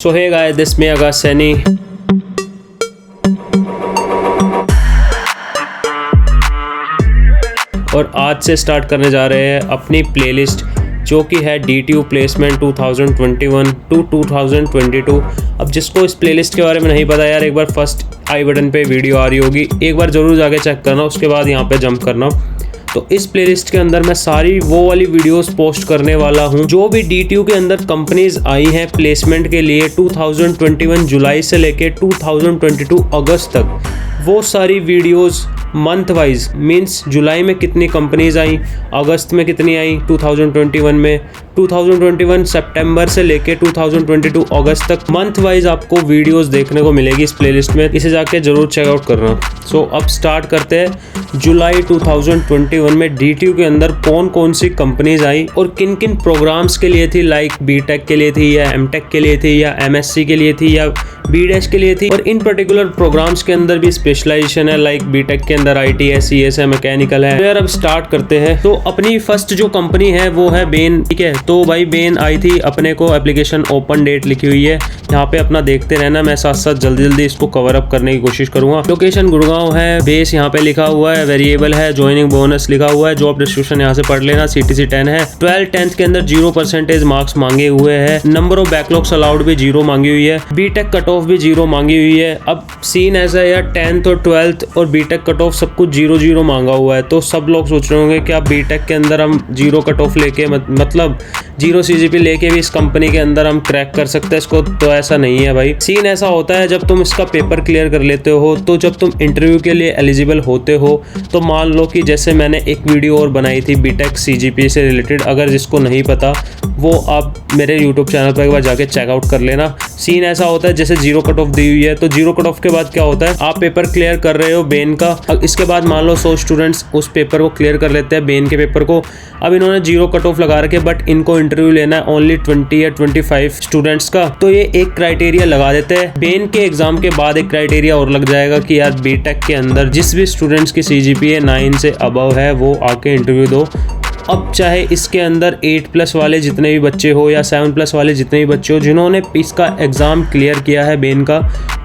So hey guys, this is me Agas Saini. और आज से स्टार्ट करने जा रहे हैं अपनी प्लेलिस्ट जो कि है DTU प्लेसमेंट 2021 टू 2022। अब जिसको इस प्लेलिस्ट के बारे में नहीं पता यार, एक बार फर्स्ट आई बटन पे वीडियो आ रही होगी, एक बार ज़रूर जाके चेक करना, उसके बाद यहाँ पे जंप करना। तो इस प्लेलिस्ट के अंदर मैं सारी वो वाली वीडियोस पोस्ट करने वाला हूँ जो भी DTU के अंदर कंपनीज आई हैं प्लेसमेंट के लिए 2021 जुलाई से लेके 2022 अगस्त तक। वो सारी वीडियोस मंथ वाइज मींस जुलाई में कितनी कंपनीज आई, अगस्त में कितनी आई 2021 में, 2021 सितंबर से लेके 2022 अगस्त तक मंथ वाइज आपको वीडियोस देखने को मिलेगी इस प्लेलिस्ट में। इसे जाके जरूर चेकआउट करना। सो अब स्टार्ट करते हैं जुलाई 2021 में DTU के अंदर कौन कौन सी कंपनीज आई और किन किन प्रोग्राम्स के लिए थी, लाइक BTech के लिए थी या MTech के लिए थी या MSc के लिए थी या B- के लिए थी। और इन पर्टिकुलर प्रोग्राम्स के अंदर भी स्पेशलाइजेशन है, लाइक BTech के अंदर IT, CS है, मैकेनिकल है। तो यार अब स्टार्ट करते हैं। तो अपनी फर्स्ट जो कंपनी है वो है बेन, ठीक है। तो भाई बेन आई थी, अपने को एप्लीकेशन ओपन डेट लिखी हुई है यहाँ पे, अपना देखते रहना, मैं साथ साथ जल्दी इसको कवर अप करने की कोशिश करूंगा। लोकेशन गुड़गांव है, बेस यहाँ पे लिखा हुआ है, वेरिएबल है, ज्वाइनिंग बोनस लिखा हुआ है, जॉब डिस्क्रिप्शन यहाँ से पढ़ लेना, CTC 10 है, 12th के अंदर 0% मार्क्स मांगे हुए हैं, नंबर ऑफ बैकलॉग्स अलाउड भी 0 मांगी हुई है, BTech कट ऑफ भी 0 मांगी हुई है। अब सीन ऐसा है यार, 10th और 12th और BTech कट ऑफ सब कुछ 0 मांगा हुआ है। तो सब लोग सोच रहे होंगे कि आप BTech के अंदर हम 0 कट ऑफ लेके मतलब 0 CGP लेके भी इस कंपनी के अंदर हम क्रैक कर सकते हैं इसको। तो ऐसा नहीं है भाई, सीन ऐसा होता है जब तुम इसका पेपर क्लियर कर लेते हो, तो जब तुम इंटरव्यू के लिए एलिजिबल होते हो, तो मान लो कि जैसे मैंने एक वीडियो और बनाई थी BTech CGP से रिलेटेड, अगर जिसको नहीं पता वो आप मेरे YouTube चैनल पर एक बार जाके चेकआउट कर लेना। सीन ऐसा होता है जैसे 0 कट ऑफ दी हुई है, तो 0 कट ऑफ के बाद क्या होता है, आप पेपर क्लियर कर रहे हो बेन का, इसके बाद मान लो 100 स्टूडेंट्स उस पेपर को क्लियर कर लेते हैं, बेन के पेपर को। अब इन्होंने 0 कट ऑफ लगा रखे, बट इनको इंटरव्यू लेना है ओनली 20 या 25 स्टूडेंट्स का। तो ये एक क्राइटेरिया लगा देते हैं। बेन के एग्जाम के बाद एक क्राइटेरिया और लग जाएगा कि यार BTech के अंदर जिस भी स्टूडेंट्स की CGPA 9 से अबव है वो आके इंटरव्यू दो। अब चाहे इसके अंदर 8+ वाले जितने भी बच्चे हो या 7+ वाले जितने भी बच्चे हो जिन्होंने इसका एग्ज़ाम क्लियर किया है बेन का,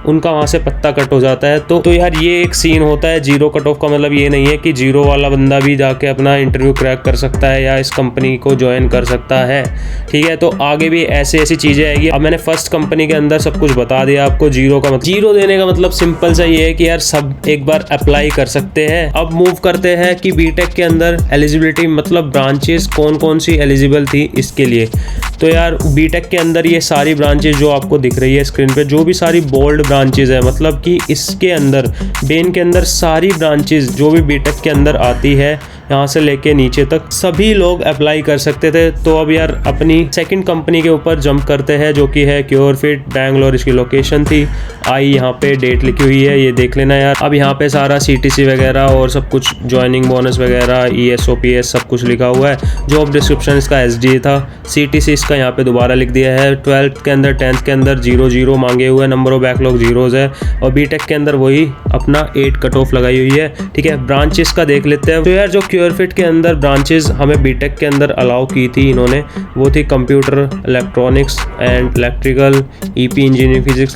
उनका वहाँ से पत्ता कट हो जाता है। तो यार ये एक सीन होता है। 0 कट ऑफ का मतलब ये नहीं है कि 0 वाला बंदा भी जाके अपना इंटरव्यू क्रैक कर सकता है या इस कंपनी को ज्वाइन कर सकता है, ठीक है। तो आगे भी ऐसी चीज़ें आएगी। अब मैंने फर्स्ट कंपनी के अंदर सब कुछ बता दिया आपको। 0 का मतलब 0 देने का मतलब सिंपल सा ये है कि यार सब एक बार अप्लाई कर सकते हैं। अब मूव करते हैं कि BTech के अंदर एलिजिबिलिटी मतलब ब्रांचेस कौन कौन सी एलिजिबल थी इसके लिए। तो यार BTech के अंदर ये सारी ब्रांचेस जो आपको दिख रही है स्क्रीन पे, जो भी सारी बोल्ड ब्रांचेस है, मतलब कि इसके अंदर बेन के अंदर सारी ब्रांचेस जो भी BTech के अंदर आती है यहाँ से लेके नीचे तक सभी लोग अप्लाई कर सकते थे। तो अब यार अपनी सेकंड कंपनी के ऊपर जंप करते हैं जो कि है क्योरफिट बैंगलोर। इसकी लोकेशन थी, आई यहाँ पे डेट लिखी हुई है, ये देख लेना यार। अब यहाँ पे सारा CTC वगैरह और सब कुछ, ज्वाइनिंग बोनस वगैरह, ESOPS सब कुछ लिखा हुआ है। जॉब डिस्क्रिप्शन इसका SD था, CTC इसका यहाँ पे दोबारा लिख दिया है। 12th के अंदर 10th के अंदर 0 मांगे हुए, नंबर ऑफ बैकलॉग 0 है। और BTech के अंदर वही अपना 8 कट ऑफ लगाई हुई है, ठीक है। ब्रांचेस का देख लेते हैं। तो यार जो क्योरफिट के अंदर ब्रांचेस हमें BTech के अंदर अलाउ की थी इन्होंने, वो थी computer, electronics and electrical, EP engineering, physics,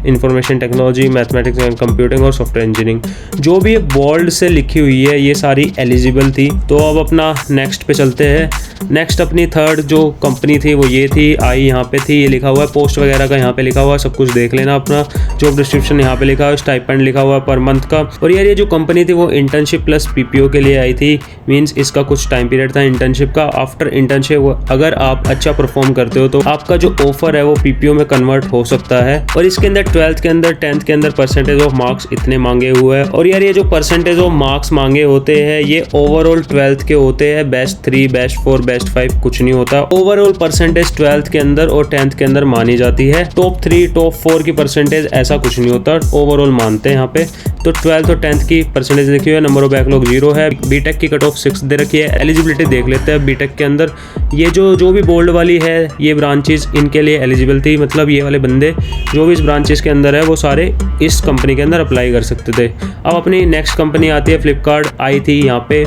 information technology, mathematics and computing और सॉफ्टवेयर इंजीनियरिंग। जो भी बोल्ड से लिखी हुई है ये सारी एलिजिबल थी। तो अब अपना नेक्स्ट पे चलते हैं। नेक्स्ट अपनी थर्ड जो कंपनी थी वो ये थी, आई यहाँ पे थी, ये लिखा हुआ है, पोस्ट वगैरह का यहाँ पे लिखा हुआ है, सब कुछ देख लेना अपना। जॉब डिस्क्रिप्शन यहाँ पे लिखा हुआ है, स्टाइपेंड लिखा हुआ है पर मंथ का। और यार ये जो कंपनी थी वो इंटर्नशिप प्लस PPO के लिए आई थी, मीन्स इसका कुछ टाइम पीरियड था इंटर्नशिप का। आफ्टर इंटर्नशिप अगर आप अच्छा परफॉर्म करते हो तो आपका जो ऑफर है वो PPO में कन्वर्ट हो सकता है। और इसके अंदर 12th के अंदर 10th के अंदर परसेंटेज ऑफ मार्क्स इतने मांगे हुए हैं। और यार ये जो परसेंटेज ऑफ मार्क्स मांगे होते हैं ये ओवरऑल 12th के होते हैं, बेस्ट 3, बेस्ट 4, बेस्ट 5 कुछ नहीं होता। ओवरऑल परसेंटेज 12th के अंदर और 10th के अंदर मानी जाती है। टॉप 3, टॉप 4 की परसेंटेज ऐसा कुछ नहीं होता, ओवरऑल मानते हैं यहाँ पे। तो 12th और 10th की परसेंटेज लिखी हुई है, नंबर ऑफ बैकलॉग 0 है। BTech की कट ऑफ 6 दे रखी है। एलिजिबिलिटी देख लेते हैं BTech के अंदर। ये जो भी बोल्ड वाली है ये ब्रांचेस इनके लिए एलिजिबल थी, मतलब ये वाले बंदे जो भी इस ब्रांचेस के अंदर है वो सारे इस कंपनी के अंदर अप्लाई कर सकते थे। अब अपनी नेक्स्ट कंपनी आती है फ्लिपकार्ट, आई थी यहाँ पे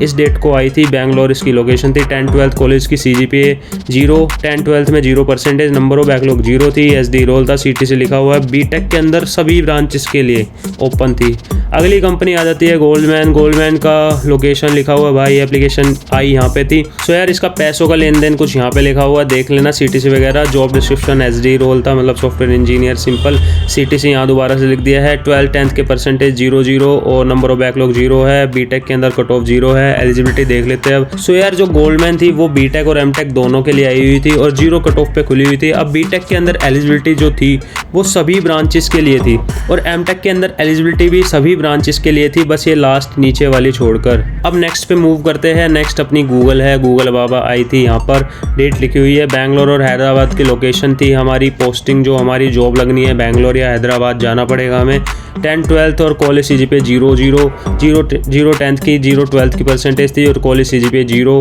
इस डेट को आई थी। बेंगलोर इसकी लोकेशन थी। 10th-12th कॉलेज की CGPA 0, 10th-12th में 0%, नंबर ऑफ बैकलॉग 0 थी। SD रोल था, CTC लिखा हुआ है। बीटेक के अंदर सभी ब्रांचेस के लिए ओपन थी। अगली कंपनी आ जाती है गोल्डमैन। गोल्डमैन का लोकेशन लिखा हुआ है भाई, एप्लीकेशन आई यहाँ पे थी। सो यार इसका पैसों का लेन देन कुछ यहाँ पे लिखा हुआ देख लेना, CTC वगैरह। जॉब डिस्क्रिप्शन SD रोल था, मतलब सॉफ्टवेयर इंजीनियर सिंपल। CTC यहाँ दोबारा से लिख दिया है। 12th-10th के परसेंटेज 0 और नंबर ऑफ बैकलॉग 0 है। बीटेक के अंदर कट ऑफ 0 है। एलिजिबिलिटी देख लेते हैं अब। सो यार जो गोल्डमैन थी वो बीटेक और एमटेक दोनों के लिए आई हुई थी और 0 कट ऑफ पे खुली हुई थी। अब बीटेक के अंदर एलिजिबिलिटी जो थी वो सभी ब्रांचेस के लिए थी और एमटेक के अंदर एलिजिबिलिटी भी सभी ब्रांचेस के लिए थी, बस ये लास्ट नीचे वाली छोड़कर। अब नेक्स्ट पे मूव करते हैं। नेक्स्ट अपनी गूगल है। गूगल बाबा आई थी, यहाँ पर डेट लिखी हुई है। बेंगलोर और हैदराबाद की लोकेशन थी। हमारी पोस्टिंग जो हमारी जॉब लगनी है बेंगलोर या हैदराबाद जाना पड़ेगा हमें। 10th-12th और कॉलेज CGPA 0 10th की 0 12th की परसेंटेज थी और कॉलेज CGPA 0।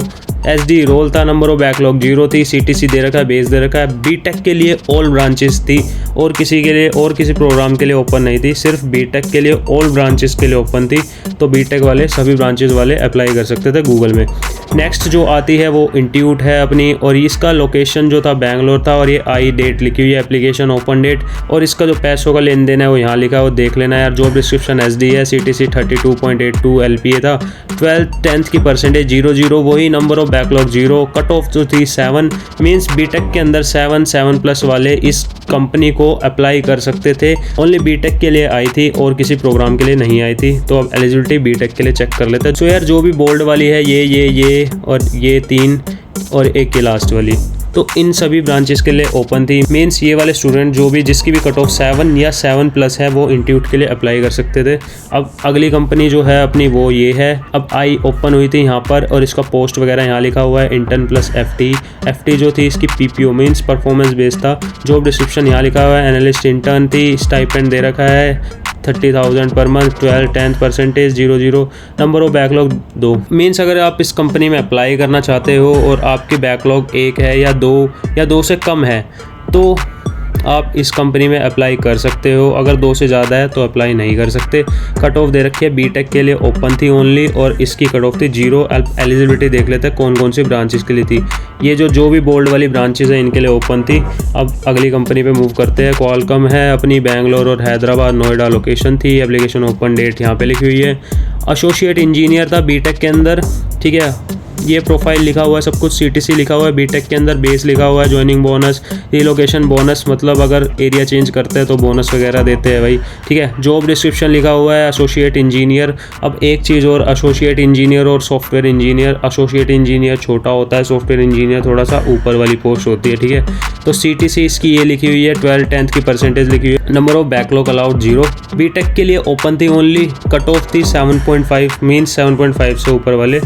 SD रोल था, नंबर ऑफ बैकलॉग 0 थी। CTC दे रखा है, बेस दे रखा है। बीटेक के लिए ऑल ब्रांचेस थी और किसी के लिए और किसी प्रोग्राम के लिए ओपन नहीं थी, सिर्फ बीटेक के लिए ऑल ब्रांचेस के लिए ओपन थी। तो बीटेक वाले सभी ब्रांचेस वाले अप्लाई कर सकते थे गूगल में। नेक्स्ट जो आती है वो इंस्टीट्यूट है अपनी और इसका लोकेशन जो था बेंगलोर था और ये आई डेट लिखी हुई है, एप्लीकेशन ओपन डेट। और इसका जो पैसों का लेन देन है वो यहाँ लिखा है, वो देख लेना यार। जॉब डिस्क्रिप्शन SD है। CTC 32.82 LPA था। 12th-10th की परसेंटेज 0 वही, number of backlog 0, cut of जो थी 7। मीन्स बीटेक के अंदर 7+ वाले इस कंपनी को अप्लाई कर सकते थे। ओनली बीटेक के लिए आई थी और किसी प्रोग्राम के लिए नहीं आई थी। तो अब एलिजिबिलिटी बीटेक के लिए चेक कर लेते हैं। सो यार जो भी बोल्ड वाली है ये और ये 3 और एक की लास्ट वाली, तो इन सभी ब्रांचेस के लिए ओपन थी। मीन्स ये वाले स्टूडेंट जो भी जिसकी भी कट ऑफ 7 या 7+ है वो इंस्टीट्यूट के लिए अप्लाई कर सकते थे। अब अगली कंपनी जो है अपनी वो ये है। अब आई ओपन हुई थी यहाँ पर और इसका पोस्ट वगैरह यहाँ लिखा हुआ है इंटर्न प्लस FT जो थी इसकी PPO मीन्स परफॉर्मेंस बेस्ड था। जॉब डिस्क्रिप्शन यहाँ लिखा हुआ है एनालिस्ट इंटर्न थी। स्टाइपेंड दे रखा है 30,000 per month. 12th-10th percentage 0 number of backlog 2। Means अगर आप इस कंपनी में अप्लाई करना चाहते हो और आपकी बैकलॉग 1 है या 2 से कम है तो आप इस कंपनी में अप्लाई कर सकते हो। अगर 2 से ज़्यादा है तो अप्लाई नहीं कर सकते। कट ऑफ दे रखी है, बीटेक के लिए ओपन थी ओनली और इसकी कट ऑफ थी 0। एलिजिबिलिटी देख लेते हैं कौन कौन सी ब्रांचेस के लिए थी। ये जो भी बोल्ड वाली ब्रांचेस हैं इनके लिए ओपन थी। अब अगली कंपनी पे मूव करते हैं। क्वालकॉम है अपनी, बेंगलोर और हैदराबाद नोएडा लोकेशन थी। एप्लीकेशन ओपन डेट यहाँ पे लिखी हुई है। एसोसिएट इंजीनियर था बीटेक के अंदर, ठीक है। ये प्रोफाइल लिखा हुआ है, सब कुछ CTC लिखा हुआ है। बीटेक के अंदर बेस लिखा हुआ है, ज्वाइनिंग बोनस, रिलोकेशन बोनस, मतलब अगर एरिया चेंज करते हैं तो बोनस वगैरह देते हैं भाई, ठीक है। जॉब डिस्क्रिप्शन लिखा हुआ है एसोसिएट इंजीनियर। अब एक चीज़ और, एसोसिएट इंजीनियर और सॉफ्टवेयर इंजीनियर। एसोसिएट इंजीनियर छोटा होता है, सॉफ्टवेयर इंजीनियर थोड़ा सा ऊपर वाली पोस्ट होती है, ठीक है। तो CTC इसकी ये लिखी हुई है। 12th-10th की परसेंटेज लिखी हुई है। Number of backlog allowed 0। BTech के लिए ओपन थी ओनली। कट ऑफ थी 7.5 मीन्स 7.5 से ऊपर वाले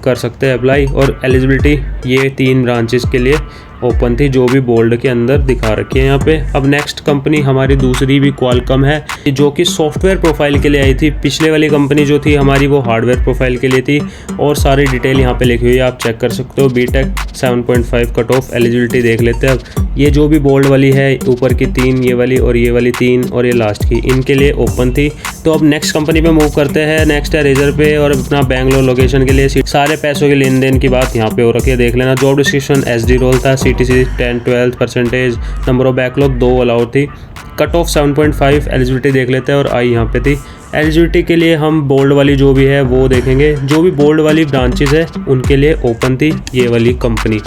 कर सकते हैं अप्लाई। और एलिजिबिलिटी ये 3 ब्रांचेस के लिए ओपन थी जो भी बोल्ड के अंदर दिखा रखी है यहाँ पे। अब नेक्स्ट कंपनी हमारी दूसरी भी क्वालकॉम है जो कि सॉफ्टवेयर प्रोफाइल के लिए आई थी। पिछले वाली कंपनी जो थी हमारी वो हार्डवेयर प्रोफाइल के लिए थी और सारी डिटेल यहाँ पे लिखी हुई है, आप चेक कर सकते हो। BTech 7.5 cut off. एलिजिबिलिटी देख लेते हैं। अब ये जो भी बोल्ड वाली है ऊपर की 3, ये वाली और ये वाली 3 और ये लास्ट की, इनके लिए ओपन थी। तो अब नेक्स्ट कंपनी पे मूव करते हैं। नेक्स्ट है रेजर पे और अपना बेंगलोर लोकेशन के लिए सारे पैसों के लेन देन की बात यहाँ पे हो रखी है, देख लेना। जॉब डिस्क्रिप्शन SD रोल था। CTC 10-12 percentage. Number of backlog 2 allowed थी। Cut off 7.5। एलिजिबिलिटी देख लेते हैं और आई यहाँ पे थी। एलिजिबिलिटी के लिए हम बोल्ड वाली जो भी है वो देखेंगे। जो भी बोल्ड वाली ब्रांचेस है उनके लिए ओपन थी ये वाली कंपनी।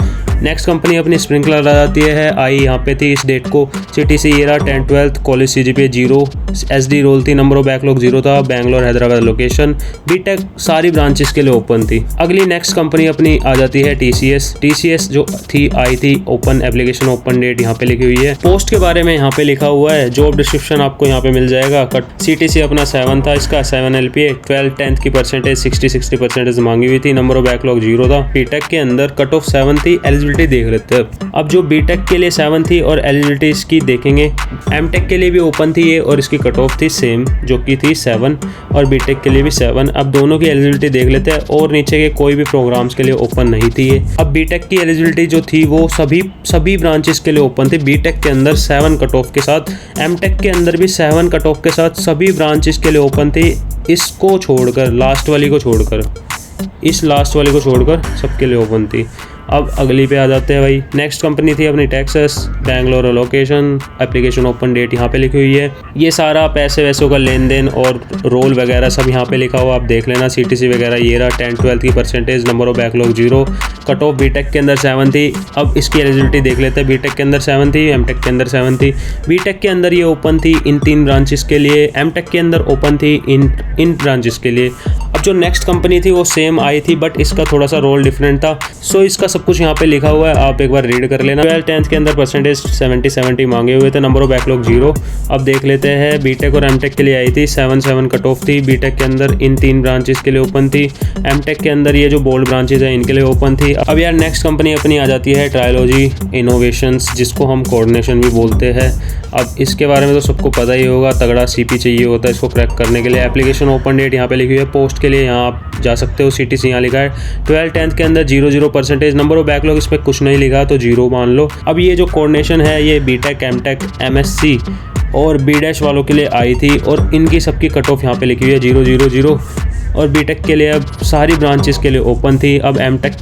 नेक्स्ट कंपनी अपनी स्प्रिंकलर आ जाती है। आई यहाँ पे थी इस डेट को। CTC ये रहा 10-12 कॉलेज CGPA 0। SD रोल थी। नंबर ऑफ बैकलॉग 0 था। बेंगलोर हैदराबाद लोकेशन। बीटेक सारी ब्रांचेस के लिए ओपन थी। अगली नेक्स्ट कंपनी अपनी आ जाती है TCS जो थी आई थी ओपन। एप्लीकेशन ओपन डेट यहाँ पे लिखी हुई है। पोस्ट के बारे में यहाँ पे लिखा हुआ है। जॉब डिस्क्रिप्शन आपको यहाँ पे मिल जाएगा। CTC अपना 7 था इसका, 7 LPA। 12th-10th की परसेंटेज 60 परसेंटेज मांगी हुई थी। नंबर ऑफ बैकलॉग 0 था। बीटेक के अंदर कट ऑफ 7 थी। एलिजिबिलिटी देख लेते हैं। अब जो बीटेक के लिए 7 थी और एलिजिबिलिटी इसकी देखेंगे। एमटेक के लिए भी ओपन थी ये और इसकी कट ऑफ थी सेम जो कि थी 7 और बीटेक के लिए भी 7। अब दोनों की एलिजिबिलिटी देख लेते हैं और नीचे के कोई भी प्रोग्राम्स के लिए ओपन नहीं थी ये। अब बीटेक की एलिजिबिलिटी जो थी वो सभी ब्रांचेस के लिए ओपन थी। बीटेक के अंदर 7 कट ऑफ के साथ, एमटेक के अंदर भी 7 कट ऑफ के साथ सभी ब्रांचेस के लिए ओपन थी। इसको छोड़कर, लास्ट वाली को छोड़कर, इस लास्ट वाले को छोड़कर सबके लिए ओपन थी। अब अगली पे आ जाते हैं भाई। नेक्स्ट कंपनी थी अपनी Texas, Bangalore location, application open date यहाँ पे लिखी हुई है। ये सारा पैसे वैसों का लेन देन और रोल वगैरह सब यहाँ पे लिखा हुआ, आप देख लेना। CTC वगैरह ये रहा, 10-12 की percentage, number of backlog 0, cut off BTech के अंदर 7 थी। अब इसकी एलिजिबिलिटी देख लेते हैं। बीटेक के अंदर 7 थी, एमटेक के अंदर 7 थी। बीटेक के अंदर ये ओपन थी इन 3 ब्रांचेस के लिए, एमटेक के अंदर ओपन थी इन ब्रांचेस के लिए। अब जो नेक्स्ट कंपनी थी वो सेम आई थी, बट इसका थोड़ा सा रोल डिफरेंट था। सो इसका सब कुछ यहाँ पे लिखा हुआ है, आप एक बार रीड कर लेना। 12th के अंदर परसेंटेज 70 मांगे हुए थे, नंबर ऑफ बैकलॉग 0। अब देख लेते हैं। बीटेक और एमटेक के लिए आई थी 7 कट ऑफ थी। बीटेक के अंदर इन 3 ब्रांचेस के लिए ओपन थी, एमटेक के अंदर ये जो बोल्ड ब्रांचेस है इनके लिए ओपन थी। अब यार नेक्स्ट कंपनी अपनी आ जाती है ट्रायोलॉजी इनोवेशंस, जिसको हम कोऑर्डिनेशन भी बोलते हैं। अब इसके बारे में तो सबको पता ही होगा, तगड़ा CP चाहिए होता है इसको क्रैक करने के लिए। एप्लीकेशन ओपन डेट यहाँ पे लिखी हुई है, पोस्ट के लिए यहाँ आप जा सकते हो। CTC यहाँ लिखा है। 12th के अंदर 0 परसेंटेज, नंबर ऑफ बैकलॉग इस पर कुछ नहीं लिखा तो 0 मान लो। अब ये जो कोऑर्डिनेशन है ये बीटेक, एमटेक, MSc और B- वालों के लिए आई थी, और इनकी सबकी कट ऑफ यहाँ पे लिखी हुई है 0 और बीटेक के लिए अब सारी ब्रांचेस के लिए ओपन थी। अब एमटेक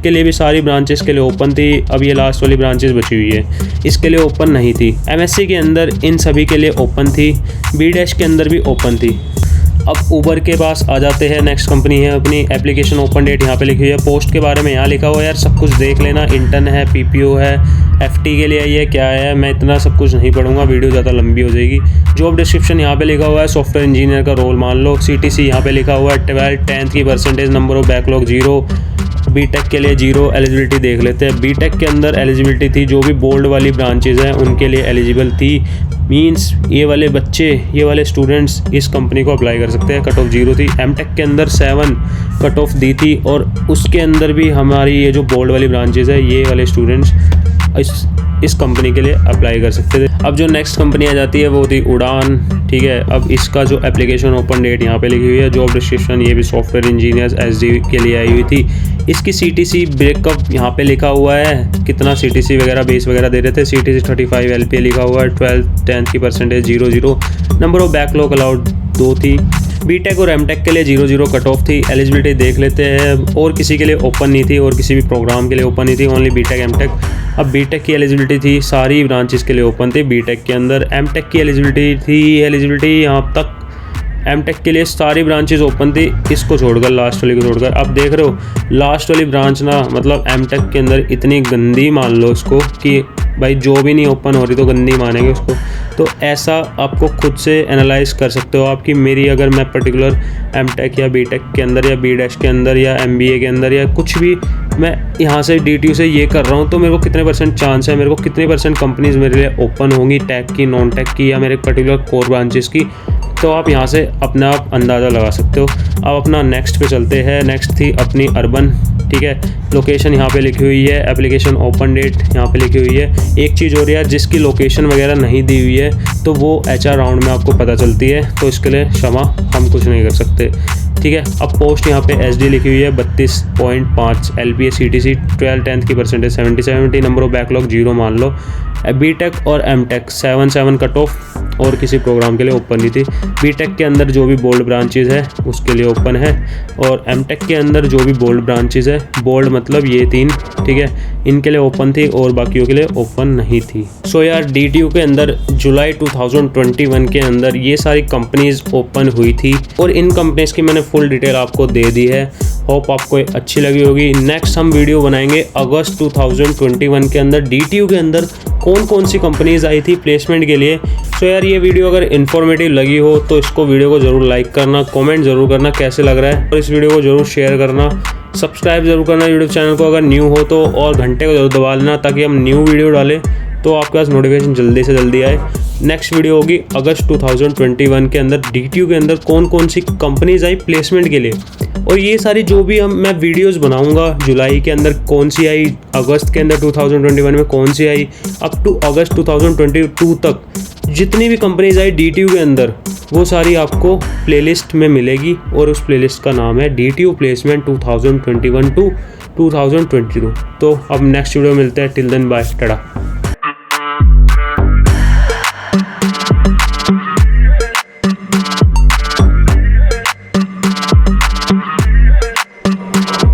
के लिए भी सारी ब्रांचेस के लिए ओपन थी। अब ये लास्ट वाली ब्रांचेस बची हुई है, इसके लिए ओपन नहीं थी। MSc के अंदर इन सभी के लिए ओपन थी, B- के अंदर भी ओपन थी। अब ऊबर के पास आ जाते हैं। नेक्स्ट कंपनी है अपनी, एप्लीकेशन ओपन डेट यहाँ पे लिखी हुई है। पोस्ट के बारे में यहाँ लिखा हुआ है, यार सब कुछ देख लेना। इंटर्न है, PPO है, FT के लिए ये क्या है, मैं इतना सब कुछ नहीं पढ़ूंगा, वीडियो ज़्यादा लंबी हो जाएगी। जॉब डिस्क्रिप्शन यहाँ पे लिखा हुआ है, सॉफ्टवेयर इंजीनियर का रोल मान लो। CTC यहाँ पे लिखा हुआ है 12th की percentage, number of backlog 0। BTech के लिए 0। एलिजिबिलिटी देख लेते हैं। बीटेक के अंदर एलिजिबिलिटी थी, जो भी बोल्ड वाली ब्रांचेज हैं उनके लिए एलिजिबल थी। मींस ये वाले बच्चे, ये वाले स्टूडेंट्स इस कंपनी को अप्लाई कर सकते हैं। कट ऑफ 0 थी। एमटेक के अंदर 7 कट ऑफ दी थी, और उसके अंदर भी हमारी ये जो बोल्ड वाली ब्रांचेज है ये वाले स्टूडेंट्स इस कंपनी के लिए अप्लाई कर सकते थे। अब जो नेक्स्ट कंपनी आ जाती है वो थी उड़ान, ठीक है। अब इसका जो एप्लीकेशन ओपन डेट यहाँ पे लिखी हुई है, जॉब डिस्क्रिप्शन ये भी सॉफ्टवेयर इंजीनियर्स SD के लिए आई हुई थी। इसकी CTC ब्रेकअप यहाँ पे लिखा हुआ है, कितना CTC वगैरह बेस वगैरह दे रहे थे। CTC 35 LPA लिखा हुआ है। 12th की percentage 0, number of backlog allowed 2 थी। बीटेक और एमटेक के लिए 0 कट ऑफ थी। एलिजिबिलिटी देख लेते हैं, और किसी के लिए ओपन नहीं थी, और किसी भी प्रोग्राम के लिए ओपन नहीं थी, ओनली बीटेक एमटेक। अब बीटेक की एलिजिबिलिटी थी, सारी ब्रांचेस के लिए ओपन थी बीटेक के अंदर। एमटेक की एलिजिबिलिटी यहाँ तक एमटेक के लिए सारी ब्रांचेस ओपन थी, इसको छोड़कर, लास्ट वाली को छोड़कर। अब देख रहे हो लास्ट वाली ब्रांच ना, मतलब एमटेक के अंदर इतनी गंदी मान लो उसको कि भाई जो भी नहीं ओपन हो रही तो गंदी मानेंगे उसको। तो ऐसा आपको खुद से एनालाइज कर सकते हो आप कि मेरी, अगर मैं पर्टिकुलर एमटेक या बीटेक के अंदर या B- के अंदर या MBA के अंदर या कुछ भी मैं यहाँ से DTU से ये कर रहा हूँ, तो मेरे को कितने % चांस है, मेरे को कितनी % कंपनीज मेरे लिए ओपन होंगी, टेक की, नॉन टेक की, या मेरे पर्टिकुलर कोर ब्रांचेस की। तो आप यहाँ से अपना आप अंदाज़ा लगा सकते हो। अब अपना नेक्स्ट पे चलते हैं। नेक्स्ट थी अपनी अर्बन, ठीक है। लोकेशन यहाँ पे लिखी हुई है, एप्लीकेशन ओपन डेट यहाँ पे लिखी हुई है। एक चीज़ और यार, जिसकी लोकेशन वगैरह नहीं दी हुई है तो वो HR राउंड में आपको पता चलती है, तो इसके लिए क्षमा, हम कुछ नहीं कर सकते, ठीक है। अब पोस्ट यहाँ पे SD लिखी हुई है 32.5 LPA CTC 12th की परसेंटेज 70, नंबर ऑफ बैकलॉग 0 मान लो। बीटेक और एमटेक 7 कट ऑफ, और किसी प्रोग्राम के लिए ओपन नहीं थी। बीटेक के अंदर जो भी बोल्ड ब्रांचेज है उसके लिए ओपन है, और एमटेक के अंदर जो भी बोल्ड ब्रांचेज है, बोल्ड मतलब ये 3, ठीक है, इनके लिए ओपन थी और बाकियों के लिए ओपन नहीं थी। सो यार DTU के अंदर जुलाई 2021 के अंदर ये सारी कंपनीज ओपन हुई थी, और इन कंपनीज की मैंने फुल डिटेल आपको दे दी है। होप आपको अच्छी लगी होगी। नेक्स्ट हम वीडियो बनाएंगे अगस्त 2021 के अंदर DTU के अंदर कौन कौन सी कंपनीज आई थी प्लेसमेंट के लिए। सो यार ये वीडियो अगर इन्फॉर्मेटिव लगी हो तो इसको वीडियो को ज़रूर लाइक करना, कमेंट ज़रूर करना कैसे लग रहा है, और इस वीडियो को ज़रूर शेयर करना, सब्सक्राइब ज़रूर करना यूट्यूब चैनल को अगर न्यू हो तो, और घंटे को ज़रूर दबा लेना ताकि हम न्यू वीडियो डालें तो आपके पास नोटिफिकेशन जल्दी से जल्दी आए। नेक्स्ट वीडियो होगी अगस्त 2021 के अंदर DTU के अंदर कौन कौन सी कंपनीज आई प्लेसमेंट के लिए, और ये सारी जो भी मैं वीडियोस बनाऊंगा, जुलाई के अंदर कौन सी आई, अगस्त के अंदर 2021 में कौन सी आई, अप टू अगस्त 2022 तक जितनी भी कंपनीज आई DTU के अंदर, वो सारी आपको प्लेलिस्ट में मिलेगी, और उस प्लेलिस्ट का नाम है DTU प्लेसमेंट 2021 to 2022। तो अब नेक्स्ट वीडियो मिलते हैं। Till then bye, Tata.